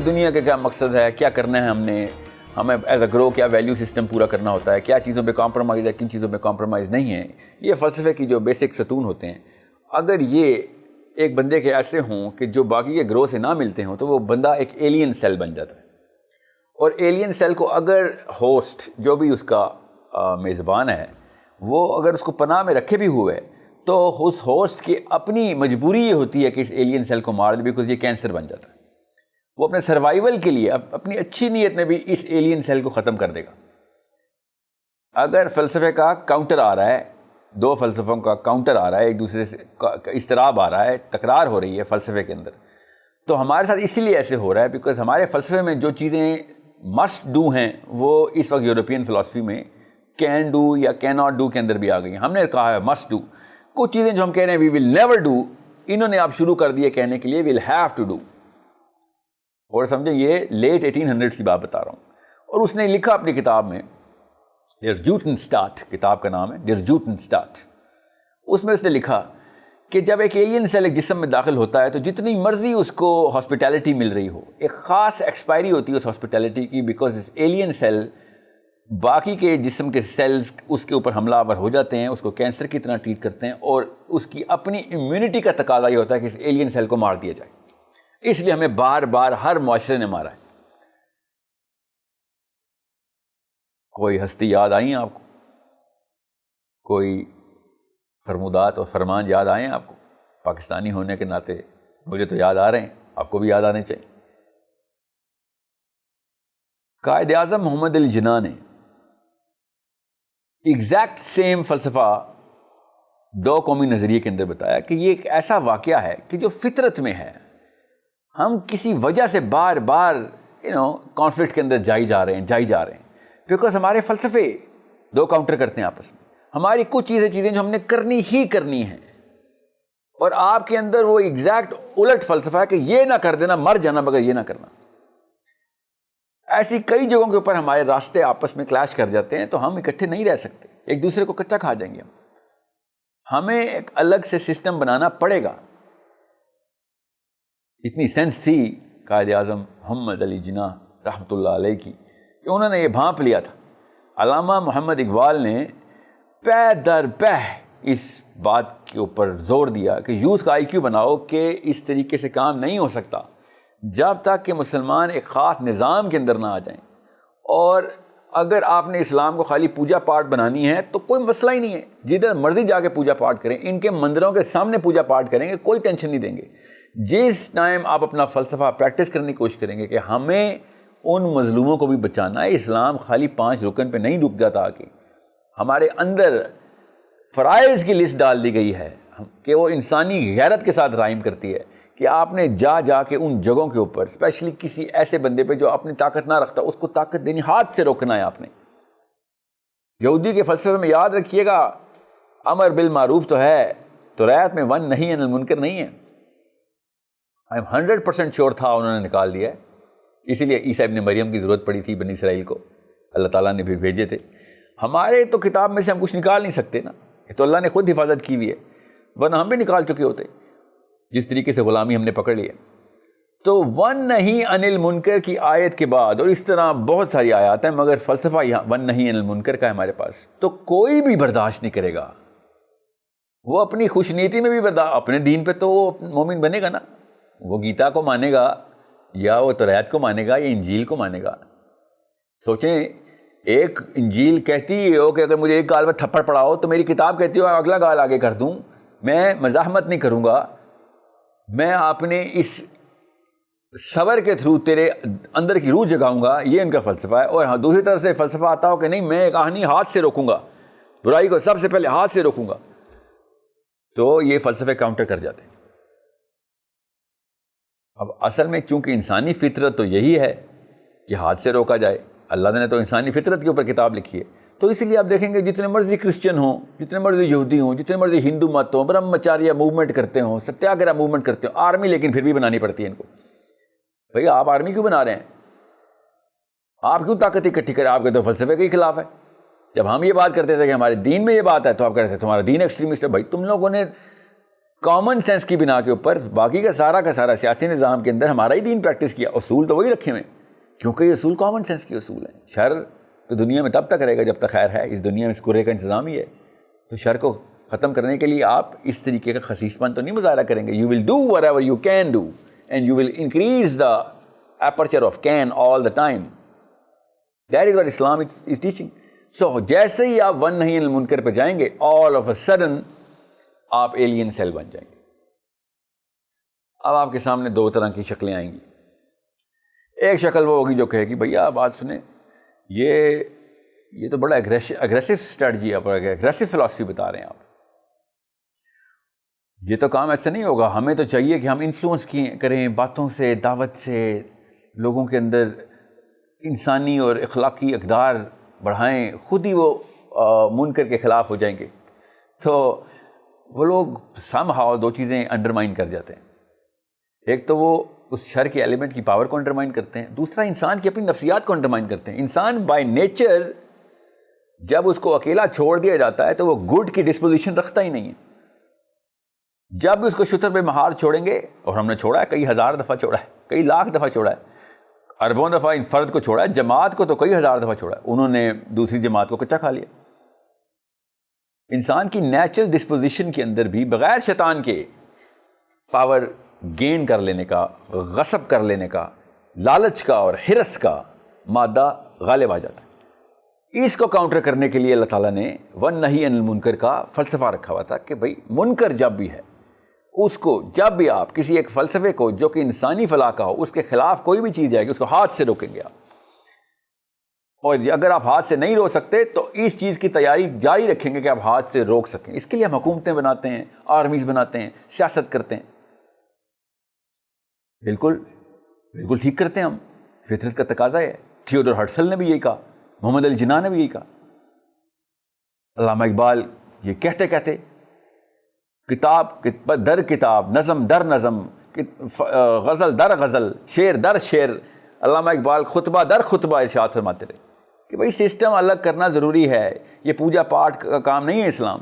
کہ دنیا کا کیا مقصد ہے, کیا کرنا ہے ہمیں ایز اے گرو کیا ویلیو سسٹم پورا کرنا ہوتا ہے, کیا چیزوں پہ کمپرومائز ہے, کن چیزوں پہ کمپرومائز نہیں ہے. یہ فلسفے کی جو بیسک ستون ہوتے ہیں, اگر یہ ایک بندے کے ایسے ہوں کہ جو باقی کے گروہ سے نہ ملتے ہوں تو وہ بندہ ایک ایلین سیل بن جاتا ہے. اور ایلین سیل کو اگر ہوسٹ جو بھی اس کا میزبان ہے وہ اگر اس کو پناہ میں رکھے بھی ہوئے تو اس ہوسٹ کی اپنی مجبوری یہ ہوتی ہے کہ اس ایلین سیل کو مار دے, بیکاز یہ کینسر بن جاتا ہے. وہ اپنے سروائیول کے لیے اپنی اچھی نیت میں بھی اس ایلین سیل کو ختم کر دے گا. اگر فلسفے کا کاؤنٹر آ رہا ہے, دو فلسفوں کا کاؤنٹر آ رہا ہے, ایک دوسرے سے اضطراب آ رہا ہے, تکرار ہو رہی ہے فلسفے کے اندر, تو ہمارے ساتھ اسی لیے ایسے ہو رہا ہے بیکاز ہمارے فلسفے میں جو چیزیں مسٹ ڈو ہیں وہ اس وقت یورپین فلسفی میں کین ڈو یا کین ناٹ ڈو کے اندر بھی آ گئی ہیں. ہم نے کہا ہے مسٹ ڈو. کچھ چیزیں جو ہم کہہ رہے ہیں وی ول نیور ڈو, انہوں نے آپ شروع کر دیے کہنے کے لیے ویل ہیو ٹو ڈو. اور سمجھیں یہ لیٹ 1800s کی بات بتا رہا ہوں. اور اس نے لکھا اپنی کتاب میں, ڈیر جوٹنسٹاٹ کتاب کا نام ہے, ڈیر جوٹنسٹاٹ. اس میں اس نے لکھا کہ جب ایک ایلین سیل ایک جسم میں داخل ہوتا ہے تو جتنی مرضی اس کو ہاسپٹیلٹی مل رہی ہو, ایک خاص ایکسپائری ہوتی ہے اس ہاسپٹیلٹی کی, بیکاز اس ایلین سیل باقی کے جسم کے سیلز اس کے اوپر حملہ آور ہو جاتے ہیں, اس کو کینسر کی طرح ٹریٹ کرتے ہیں, اور اس کی اپنی امیونٹی کا تقاضا یہ ہوتا ہے کہ اس ایلین سیل کو مار دیا جائے. اس لیے ہمیں بار بار ہر معاشرے نے مارا ہے. کوئی ہستی یاد آئی ہیں آپ کو؟ کوئی فرمودات اور فرمان یاد آئے ہیں آپ کو؟ پاکستانی ہونے کے ناطے مجھے تو یاد آ رہے ہیں, آپ کو بھی یاد آنے چاہیے. قائد اعظم محمد علی جناح نے ایگزیکٹ سیم فلسفہ دو قومی نظریے کے اندر بتایا کہ یہ ایک ایسا واقعہ ہے کہ جو فطرت میں ہے. ہم کسی وجہ سے بار بار کانفلکٹ کے اندر جائی جا رہے ہیں بیکاز ہمارے فلسفے دو کاؤنٹر کرتے ہیں آپس میں. ہماری کچھ چیزیں جو ہم نے کرنی ہی کرنی ہیں, اور آپ کے اندر وہ ایگزیکٹ الٹ فلسفہ ہے کہ یہ نہ کر دینا, مر جانا مگر یہ نہ کرنا. ایسی کئی جگہوں کے اوپر ہمارے راستے آپس میں کلیش کر جاتے ہیں, تو ہم اکٹھے نہیں رہ سکتے, ایک دوسرے کو کچا کھا جائیں گے. ہمیں ایک الگ سے سسٹم بنانا پڑے گا. اتنی سینس تھی قائد اعظم محمد علی جناح رحمۃ اللہ علیہ کی کہ انہوں نے یہ بھانپ لیا تھا. علامہ محمد اقبال نے پہ در پہ اس بات کے اوپر زور دیا کہ یوتھ کا IQ بناؤ کہ اس طریقے سے کام نہیں ہو سکتا جب تک کہ مسلمان ایک خاص نظام کے اندر نہ آ جائیں. اور اگر آپ نے اسلام کو خالی پوجا پاٹ بنانی ہے تو کوئی مسئلہ ہی نہیں ہے, جدھر مرضی جا کے پوجا پاٹ کریں, ان کے مندروں کے سامنے پوجا پاٹ کریں گے, کوئی ٹینشن نہیں دیں گے. جس ٹائم آپ اپنا فلسفہ پریکٹس کرنے کی کوشش کریں گے کہ ہمیں ان مظلوموں کو بھی بچانا ہے, اسلام خالی 5 رکن پہ نہیں ڈوب جاتا, کہ ہمارے اندر فرائض کی لسٹ ڈال دی گئی ہے کہ وہ انسانی غیرت کے ساتھ رائم کرتی ہے کہ آپ نے جا کے ان جگہوں کے اوپر اسپیشلی کسی ایسے بندے پہ جو اپنی طاقت نہ رکھتا اس کو طاقت دینی, ہاتھ سے روکنا ہے آپ نے. یہودی کے فلسفے میں یاد رکھیے گا, امر بالمعروف تو ہے, تو رعایت میں ون نہیں ہے, منکر نہیں ہے. I'm 100% شیور تھا انہوں نے نکال دیا ہے, اسی لیے عیسیٰ ابن مریم کی ضرورت پڑی تھی بنی اسرائیل کو, اللہ تعالیٰ نے بھی بھیجے تھے. ہمارے تو کتاب میں سے ہم کچھ نکال نہیں سکتے نا, یہ تو اللہ نے خود حفاظت کی ہوئی ہے, ورنہ ہم بھی نکال چکے ہوتے جس طریقے سے غلامی ہم نے پکڑ لی ہے. تو ون نہیں انل منکر کی آیت کے بعد, اور اس طرح بہت ساری آیات ہیں, مگر فلسفہ یہاں ون نہیں انل منکر کا ہے ہمارے پاس, تو کوئی بھی برداشت نہیں کرے گا. وہ اپنی خوش نیتی میں بھی برداشت, اپنے دین پہ تو وہ مومن بنے گا نا, وہ گیتا کو مانے گا یا وہ توریت کو مانے گا یا انجیل کو مانے گا. سوچیں, ایک انجیل کہتی ہو کہ اگر مجھے ایک گال میں تھپڑ پڑاؤ تو میری کتاب کہتی ہو اگلا گال آگے کر دوں, میں مزاحمت نہیں کروں گا, میں اپنے اس صبر کے تھرو تیرے اندر کی روح جگاؤں گا, یہ ان کا فلسفہ ہے. اور ہاں دوسری طرف سے فلسفہ آتا ہو کہ نہیں میں کہانی ہاتھ سے روکوں گا, برائی کو سب سے پہلے ہاتھ سے روکوں گا, تو یہ فلسفے کاؤنٹر کر جاتے ہیں. اب اصل میں چونکہ انسانی فطرت تو یہی ہے کہ ہاتھ سے روکا جائے, اللہ نے تو انسانی فطرت کے اوپر کتاب لکھی ہے, تو اسی لیے آپ دیکھیں گے جتنے مرضی کرسچن ہوں, جتنے مرضی یہودی ہوں, جتنے مرضی ہندو مت ہوں, برہمچاریہ موومنٹ کرتے ہوں, ستیا گرہ موومنٹ کرتے ہوں, آرمی لیکن پھر بھی بنانی پڑتی ہے ان کو. بھئی آپ آرمی کیوں بنا رہے ہیں, آپ کیوں طاقت اکٹھی کریں, آپ کے تو فلسفے کے خلاف ہے. جب ہم یہ بات کرتے تھے کہ ہمارے دین میں یہ بات ہے تو آپ کہتے تھے تمہارا دین ایکسٹریمسٹ ہے. بھائی تم لوگوں نے کامن سینس کی بنا کے اوپر باقی کا سارا سیاسی نظام کے اندر ہمارا ہی دین پریکٹس کیا، اصول تو وہی رکھے ہوئے کیونکہ یہ اصول کامن سینس کے اصول ہیں. شر تو دنیا میں تب تک رہے گا جب تک خیر ہے، اس دنیا میں اس کرے کا انتظام ہی ہے. تو شر کو ختم کرنے کے لیے آپ اس طریقے کا خسیس پن تو نہیں مظاہرہ کریں گے. You will do what ever you can do and you will increase the aperture of can all the time. That is what Islam is teaching. So جیسے ہی آپ ون نہیں المنکر پہ جائیں گے all of a sudden آپ alien cell بن جائیں گے. اب آپ کے سامنے دو طرح کی شکلیں آئیں گی. ایک شکل وہ ہوگی جو کہے گی بھیا بات سنیں، یہ تو بڑا اگریسو اسٹریٹجی آپ اگریسو فلاسفی بتا رہے ہیں آپ. یہ تو کام ایسے نہیں ہوگا. ہمیں تو چاہیے کہ ہم انفلوئنس کریں باتوں سے، دعوت سے، لوگوں کے اندر انسانی اور اخلاقی اقدار بڑھائیں. خود ہی وہ منکر کے خلاف ہو جائیں گے. تو وہ لوگ سم ہاؤ دو چیزیں انڈرمائن کر جاتے ہیں. ایک تو وہ اس شر کے ایلیمنٹ کی پاور کو انڈرمائن کرتے ہیں، دوسرا انسان کی اپنی نفسیات کو انڈرمائن کرتے ہیں. انسان بائی نیچر جب اس کو اکیلا چھوڑ دیا جاتا ہے تو وہ گڈ کی ڈسپوزیشن رکھتا ہی نہیں ہے. جب بھی اس کو شتر پہ مہار چھوڑیں گے، اور ہم نے چھوڑا ہے، کئی ہزار دفعہ چھوڑا ہے، کئی لاکھ دفعہ چھوڑا ہے، اربوں دفعہ ان فرد کو چھوڑا ہے، جماعت کو تو کئی ہزار دفعہ چھوڑا ہے. انہوں نے دوسری جماعت کو کچا کھا لیا. انسان کی نیچرل ڈسپوزیشن کے اندر بھی بغیر شیطان کے پاور گین کر لینے کا، غصب کر لینے کا، لالچ کا اور حرص کا مادہ غالب آ جاتا ہے. اس کو کاؤنٹر کرنے کے لیے اللہ تعالیٰ نے ون نہی عن المنکر کا فلسفہ رکھا ہوا تھا کہ بھائی منکر جب بھی ہے، اس کو جب بھی آپ کسی ایک فلسفے کو جو کہ انسانی فلاح کا ہو، اس کے خلاف کوئی بھی چیز جائے گی، اس کو ہاتھ سے روکیں گے آپ. اور اگر آپ ہاتھ سے نہیں روک سکتے تو اس چیز کی تیاری جاری رکھیں گے کہ آپ ہاتھ سے روک سکیں. اس کے لیے ہم حکومتیں بناتے ہیں، آرمیز بناتے ہیں، سیاست کرتے ہیں. بالکل ٹھیک کرتے ہیں ہم. فطرت کا تقاضا ہے. تھیوڈر ہرٹزل نے بھی یہی کہا، محمد علی جناح نے بھی یہی کہا. علامہ اقبال یہ کہتے کتاب در کتاب، نظم در نظم، غزل در غزل، شعر در شعر، علامہ اقبال خطبہ در خطبہ ارشاد فرماتے رہے کہ بھئی سسٹم الگ کرنا ضروری ہے. یہ پوجا پاٹ کا کام نہیں ہے اسلام.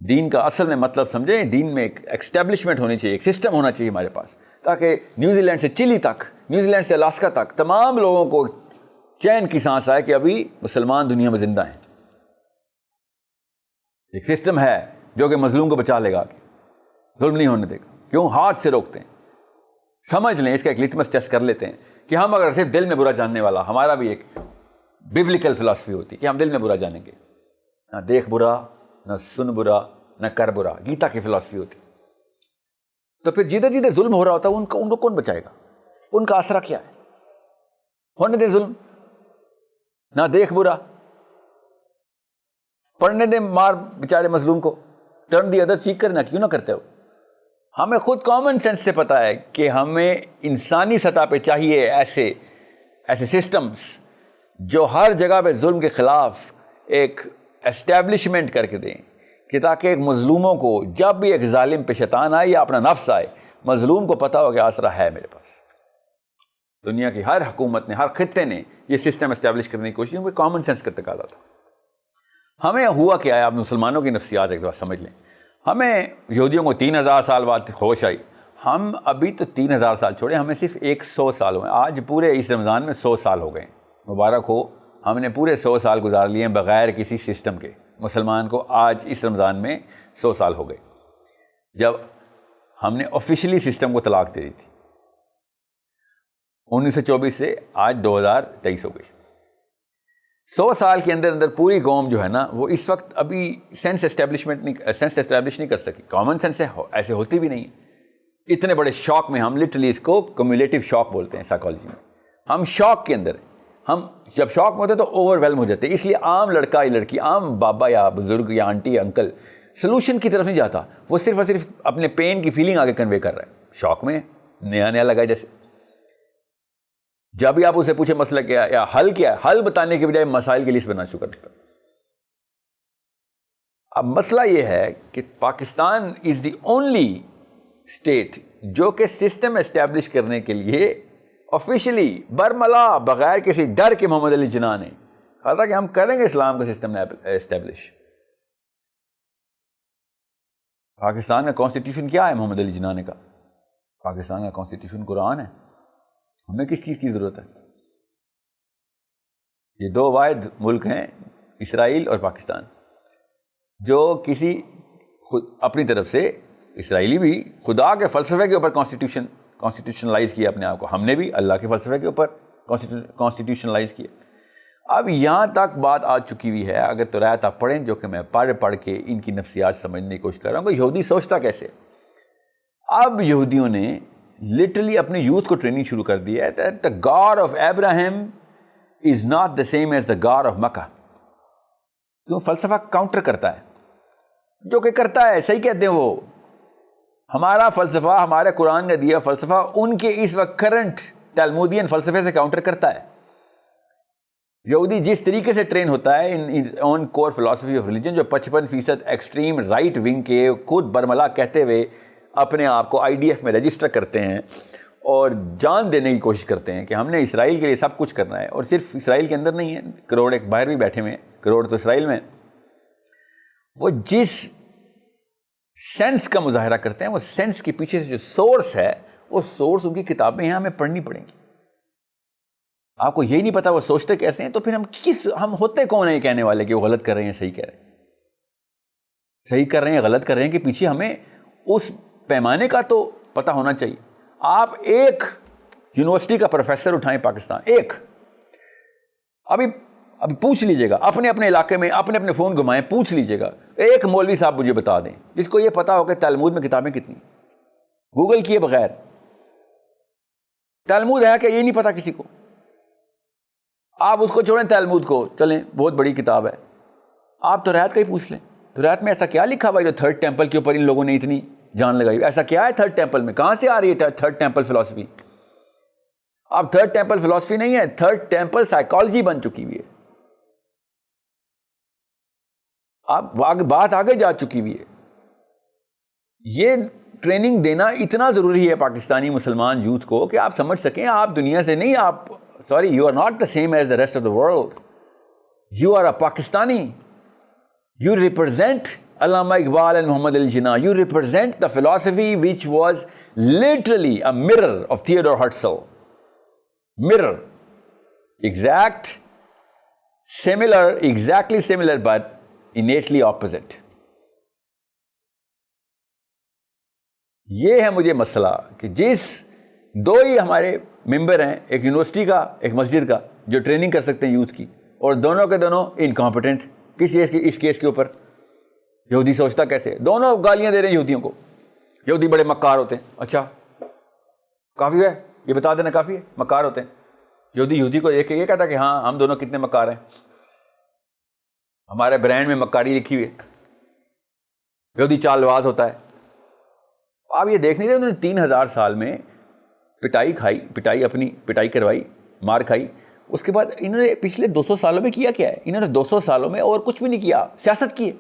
دین کا اصل میں مطلب سمجھیں، دین میں ایک اسٹیبلشمنٹ ہونی چاہیے، ایک سسٹم ہونا چاہیے ہمارے پاس، تاکہ نیوزی لینڈ سے چلی تک، نیوزی لینڈ سے الاسکا تک تمام لوگوں کو چین کی سانس آئے کہ ابھی مسلمان دنیا میں زندہ ہیں. ایک سسٹم ہے جو کہ مظلوم کو بچا لے گا، ظلم نہیں ہونے دے گا. کیوں؟ ہاتھ سے روکتے ہیں. سمجھ لیں، اس کا ایک لٹمس ٹیسٹ کر لیتے ہیں کہ ہم اگر صرف دل میں برا جاننے والا، ہمارا بھی ایک ببلیکل فلسفی ہوتی کہ ہم دل میں برا جانیں گے، نہ دیکھ برا، نہ سن برا، نہ کر برا. گیتا کی فلسفی ہوتی. تو پھر جدھر ظلم ہو رہا ہوتا ہے ان کو کون بچائے گا؟ ان کا آسرا کیا ہے؟ ہونے دے ظلم، نہ دیکھ برا، پڑھنے دے مار بیچارے مظلوم کو، ٹرن دی ادر چیک کرنا کیوں نہ کرتے ہو؟ ہمیں خود کامن سینس سے پتا ہے کہ ہمیں انسانی سطح پہ چاہیے ایسے سسٹمز جو ہر جگہ پہ ظلم کے خلاف ایک اسٹیبلشمنٹ کر کے دیں، کہ تاکہ ایک مظلوموں کو جب بھی ایک ظالم پہ شیطان آئے یا اپنا نفس آئے، مظلوم کو پتا ہو کہ آسرا ہے میرے پاس. دنیا کی ہر حکومت نے، ہر خطے نے یہ سسٹم اسٹیبلش کرنے کی کوشش کی، کیونکہ کامن سینس کا تقاضا تھا. ہمیں ہوا کیا ہے؟ آپ مسلمانوں کی نفسیات ایک بات سمجھ لیں. ہمیں یہودیوں کو 3000 سال بعد ہوش آئی. ہم ابھی تو 3000 سال چھوڑے، ہمیں صرف 100 سال ہوئے. آج پورے اس رمضان میں 100 سال ہو گئے. مبارک ہو، ہم نے پورے 100 سال گزار لیے ہیں بغیر کسی سسٹم کے. مسلمان کو آج اس رمضان میں 100 سال ہو گئے جب ہم نے آفیشلی سسٹم کو طلاق دے دی تھی. 1924 سے آج 2023 ہو گئی. 100 سال کے اندر پوری قوم جو ہے نا، وہ اس وقت ابھی سینس اسٹیبلش نہیں کر سکی. کامن سینس ہے ایسے ہوتی بھی نہیں ہے. اتنے بڑے شاک میں ہم لٹرلی اس کو کمیولیٹو شاک بولتے ہیں سائیکالوجی میں. ہم شاک کے اندر، ہم جب شاک میں ہوتے تو اوور ویلم ہو جاتے. اس لیے عام لڑکا یا لڑکی، عام بابا یا بزرگ یا آنٹی یا انکل سلوشن کی طرف نہیں جاتا. وہ صرف اور صرف اپنے پین کی فیلنگ آگے کنوے کر رہا ہے. شاک میں نیا لگا ہے. جیسے جب بھی آپ اسے پوچھے مسئلہ کیا ہے یا حل کیا ہے، حل بتانے کے بجائے مسائل کی لسٹ بنا شروع کرتا ہے. اب مسئلہ یہ ہے کہ پاکستان از دی اونلی اسٹیٹ جو کہ سسٹم اسٹیبلش کرنے کے لیے آفیشلی برملا بغیر کسی ڈر کے محمد علی جناح نے کہا تھا کہ ہم کریں گے اسلام کا سسٹم اسٹیبلش. پاکستان کا کانسٹیٹیوشن کیا ہے محمد علی جناح نے کہا؟ پاکستان کا کانسٹیٹیوشن قرآن ہے. ہمیں کس چیز کی ضرورت ہے؟ یہ دو واحد ملک ہیں، اسرائیل اور پاکستان، جو کسی خود اپنی طرف سے، اسرائیلی بھی خدا کے فلسفے کے اوپر کانسٹیٹیوشنلائز کیا اپنے آپ کو، ہم نے بھی اللہ کے فلسفے کے اوپر کانسٹیٹیوشنلائز کیا. اب یہاں تک بات آ چکی ہوئی ہے، اگر تو رایت آپ پڑھیں، جو کہ میں پڑھ کے ان کی نفسیات سمجھنے کی کوشش کر رہا ہوں کہ یہودی سوچتا کیسے. اب یہودیوں نے لٹرلی اپنے یوتھ کو ٹریننگ شروع کر دی ہے that the God of Abraham is not the same as the God of Makkah. کیوں؟ فلسفہ کاؤنٹر کرتا ہے، جو کہ کرتا ہے، صحیح کہتے ہیں وہ. ہمارا فلسفہ، ہمارے قرآن کا دیا فلسفہ ان کے اس وقت کرنٹ تلمودین فلسفے سے کاؤنٹر کرتا ہے. یہودی جس طریقے سے ٹرین ہوتا ہے ان اون کور فلاسفی آف ریلیجن، جو 55% ایکسٹریم رائٹ ونگ کے خود برملا کہتے ہوئے اپنے آپ کو IDF میں رجسٹر کرتے ہیں اور جان دینے کی کوشش کرتے ہیں کہ ہم نے اسرائیل کے لیے سب کچھ کرنا ہے. اور صرف اسرائیل کے اندر نہیں ہے، کروڑ ایک باہر بھی بیٹھے ہوئے ہیں، کروڑ تو اسرائیل میں. وہ جس سینس کا مظاہرہ کرتے ہیں، وہ سینس کے پیچھے سے جو سورس ہے، وہ سورس ان کی کتابیں ہیں، ہمیں پڑھنی پڑیں گی. آپ کو یہی نہیں پتا وہ سوچتے کیسے ہیں، تو پھر ہم ہوتے کون ہیں یہ کہنے والے کہ وہ غلط کر رہے ہیں، صحیح کہہ رہے ہیں، صحیح کر رہے ہیں، غلط کر رہے ہیں، کہ پیچھے ہمیں اس پیمانے کا تو پتہ ہونا چاہیے. آپ ایک یونیورسٹی کا پروفیسر اٹھائیں پاکستان، ایک، ابھی پوچھ لیجئے گا اپنے اپنے علاقے میں، اپنے فون گھمائیں، پوچھ لیجئے گا، ایک مولوی صاحب مجھے بتا دیں جس کو یہ پتا ہو کہ تلمود میں کتابیں کتنی، گوگل کیے بغیر. تلمود ہے کہ یہ نہیں پتا کسی کو. آپ اس کو چھوڑیں تلمود کو، چلیں بہت بڑی کتاب ہے، آپ توریت کا ہی پوچھ لیں. توریت میں ایسا کیا لکھا ہوا ہے جو تھرڈ ٹیمپل کے اوپر ان لوگوں نے اتنی جان لگائی؟ ایسا کیا ہے تھرڈ ٹیمپل میں؟ کہاں سے آ رہی ہے تھرڈ ٹیمپل فلسفی؟ اب تھرڈ ٹیمپل فلسفی نہیں ہے، تھرڈ ٹیمپل سائیکالوجی بن چکی ہوئی ہے. اب بات آگے جا چکی ہوئی ہے. یہ ٹریننگ دینا اتنا ضروری ہے پاکستانی مسلمان یوتھ کو کہ آپ سمجھ سکیں آپ دنیا سے نہیں، آپ you are not the same as the rest of the world. You are a Pakistani. You represent Allama Iqbal and Muhammad Ali Jinnah. You represent the philosophy which was literally a mirror of Theodore Herzl. Mirror. Exactly similar, but innately opposite. یہ ہے مجھے مسئلہ کہ جس دو ہی ہمارے ممبر ہیں، ایک university کا، ایک مسجد کا، جو ٹریننگ کر سکتے ہیں یوتھ کی، اور دونوں کے دونوں انکمپیٹنٹ. اس کیس کے اوپر یہودی سوچتا کیسے؟ دونوں گالیاں دے رہے ہیں یہودیوں کو، یہودی بڑے مکار ہوتے ہیں. اچھا کافی ہے یہ بتا دینا، کافی ہے مکار ہوتے ہیں. یہودی کو دیکھ کے یہ کہتا کہ ہاں ہم دونوں کتنے مکار ہیں، ہمارے برانڈ میں مکاری لکھی ہوئی ہے. یہودی چال باز ہوتا ہے. آپ یہ دیکھ نہیں رہے، انہوں نے 3000 سال میں پٹائی کروائی، مار کھائی. اس کے بعد انہوں نے پچھلے 200 سالوں میں کیا کیا ہے؟ انہوں نے 200 سالوں میں اور کچھ بھی نہیں کیا، سیاست کی ہے.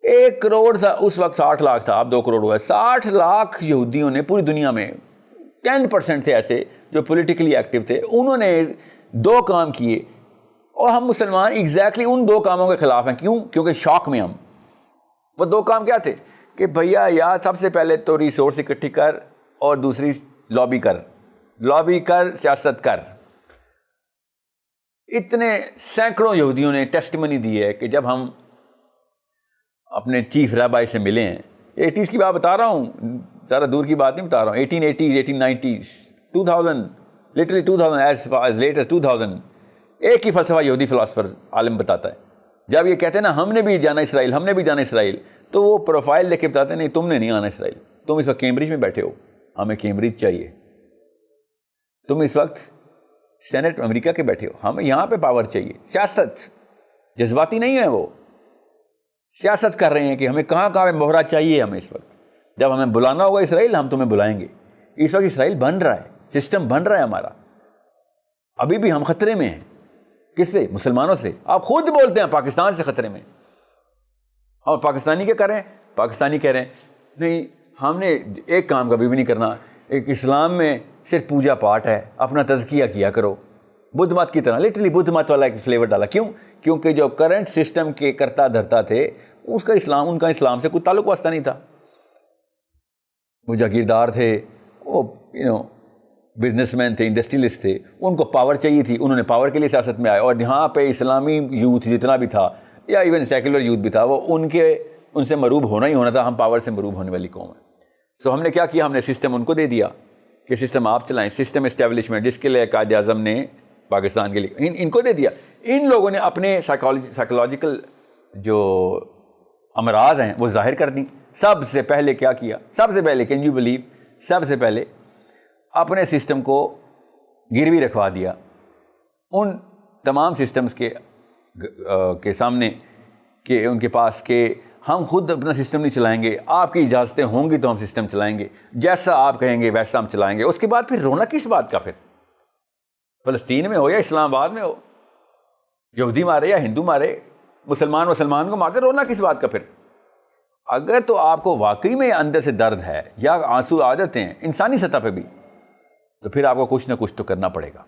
1 کروڑ اس وقت 60 لاکھ تھا، اب 2 کروڑ ہوا ہے. 60 لاکھ یہودیوں نے پوری دنیا میں 10% تھے ایسے جو پولیٹیکلی ایکٹیو تھے، انہوں نے 2 کام کیے. اور ہم مسلمان ایگزیکٹلی ان 2 کاموں کے خلاف ہیں. کیوں؟ کیونکہ شوق میں ہم. وہ 2 کام کیا تھے کہ بھیا یار سب سے پہلے تو ریسورس اکٹھی کر، اور دوسری لابی کر، سیاست کر. اتنے سینکڑوں یہودیوں نے ٹیسٹمنی دی ہے کہ جب ہم اپنے چیف رابائی سے ملے ہیں، 80s کی بات بتا رہا ہوں، ذرا دور کی بات نہیں بتا رہا ہوں، 1880s 1890s 2000 literally 2000 as late as 2000 ایک ہی فلسفہ یہودی فلاسفر عالم بتاتا ہے. جب یہ کہتے ہیں نا ہم نے بھی جانا اسرائیل، تو وہ پروفائل دیکھ کے بتاتے ہیں نہیں تم نے نہیں آنا اسرائیل، تم اس وقت کیمبرج میں بیٹھے ہو، ہمیں کیمبرج چاہیے. تم اس وقت سینٹ امریکہ کے بیٹھے ہو، ہمیں یہاں پہ پاور چاہیے. سیاست جذباتی نہیں ہے، وہ سیاست کر رہے ہیں کہ ہمیں کہاں پہ مہرہ چاہیے. ہمیں اس وقت جب ہمیں بلانا ہوگا اسرائیل، ہم تمہیں بلائیں گے. اس وقت اسرائیل بن رہا ہے، سسٹم بن رہا ہے ہمارا. ابھی بھی ہم خطرے میں ہیں. کس سے؟ مسلمانوں سے. آپ خود بولتے ہیں پاکستان سے خطرے میں. اور پاکستانی کیا کر رہے ہیں؟ پاکستانی کہہ رہے ہیں نہیں ہم نے ایک کام کبھی بھی نہیں کرنا، ایک اسلام میں صرف پوجا پاٹ ہے، اپنا تزکیہ کیا کرو. بدھ مت کی طرح لٹرلی بدھ مت والا ایک فلیور ڈالا. کیوں؟ کیونکہ جو کرنٹ سسٹم کے کرتا دھرتا تھے اس کا اسلام ان کا اسلام سے کوئی تعلق واسطہ نہیں تھا. وہ جاگیردار تھے, وہ بزنس مین تھے, انڈسٹریلسٹ تھے, ان کو پاور چاہیے تھی, انہوں نے پاور کے لیے سیاست میں آئے. اور یہاں پہ اسلامی یوتھ جتنا بھی تھا یا ایون سیکولر یوتھ بھی تھا, وہ ان سے مروب ہونا ہی ہونا تھا. ہم پاور سے مروب ہونے والی قوم ہیں. سو ہم نے کیا کیا, ہم نے سسٹم ان کو دے دیا کہ سسٹم آپ چلائیں. سسٹم اسٹیبلشمنٹ جس کے لیے قائد اعظم نے پاکستان کے لیے ان کو دے دیا. ان لوگوں نے اپنے سائیکولوجیکل جو امراض ہیں وہ ظاہر کر دیں. سب سے پہلے کیا کیا, سب سے پہلے کین یو بلیو, سب سے پہلے اپنے سسٹم کو گروی رکھوا دیا ان تمام سسٹمز کے سامنے کہ ان کے پاس کہ ہم خود اپنا سسٹم نہیں چلائیں گے, آپ کی اجازتیں ہوں گی تو ہم سسٹم چلائیں گے, جیسا آپ کہیں گے ویسا ہم چلائیں گے. اس کے بعد پھر رونا کس بات کا, پھر فلسطین میں ہو یا اسلام آباد میں ہو, یہودی مارے یا ہندو مارے, مسلمان کو مارتے, رونا کس بات کا پھر؟ اگر تو آپ کو واقعی میں اندر سے درد ہے یا آنسو آ جاتے ہیں انسانی سطح پہ بھی, تو پھر آپ کو کچھ نہ کچھ تو کرنا پڑے گا.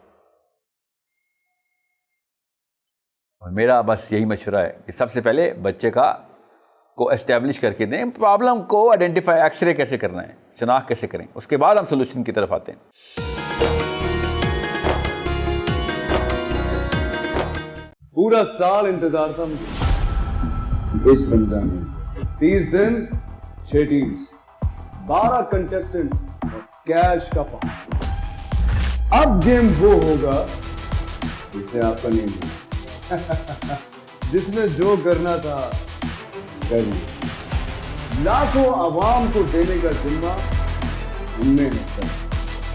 اور میرا بس یہی مشورہ ہے کہ سب سے پہلے بچے کو اسٹیبلش کر کے دیں, پرابلم کو آئیڈینٹیفائی, ایکس رے کیسے کرنا ہے, شناخت کیسے کریں, اس کے بعد ہم سولوشن کی طرف آتے ہیں. پورا سال انتظار تھا مجھے. اس رمضان میں 30 دن 6 ٹیمز, 12 کنٹیسٹنٹس, کیش کا پاؤں. اب گیم وہ ہوگا جسے آپ کا نہیں ہوگا, جس نے جو کرنا تھا کر لیا. لاکھوں عوام کو دینے کا ذمہ ہم نے ہے سر.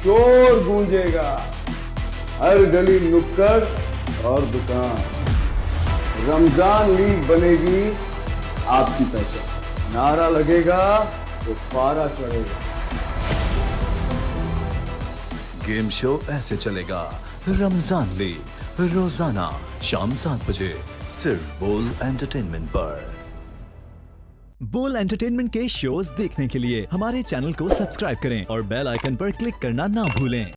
شور گونجے گا ہر گلی نکڑ اور دکان. رمضان لیگ بنے گی آپ کی پہچان. نعرہ لگے گا تو پارا چڑھے گا. گیم شو ایسے چلے گا. رمضان لیگ روزانہ شام 7 بجے صرف بول انٹرٹینمنٹ پر. بول انٹرٹینمنٹ کے شوز دیکھنے کے لیے ہمارے چینل کو سبسکرائب کریں اور بیل آئیکن پر کلک کرنا نہ بھولیں.